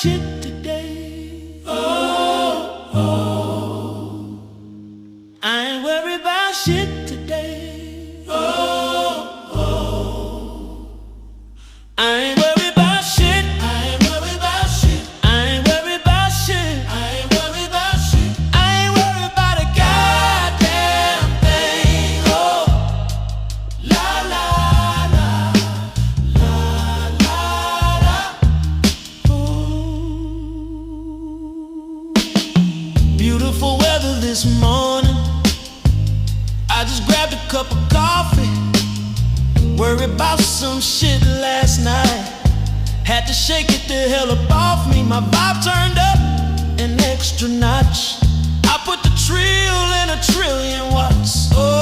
shit today. Oh, oh. I ain't worried about shit today. Oh, oh. I ain't worried about shit. I ain't worried about shit. I ain't worried about shit. I ain't worried about shit. I ain't worried about a goddamn thing. Oh, la la la, la la la. Ooh. Beautiful weather this morning. I just grabbed a cup of coffee. Worried about some shit last night. Had to shake it the hell up off me. My vibe turned up an extra notch. I put the trill in a trillion watts. Oh.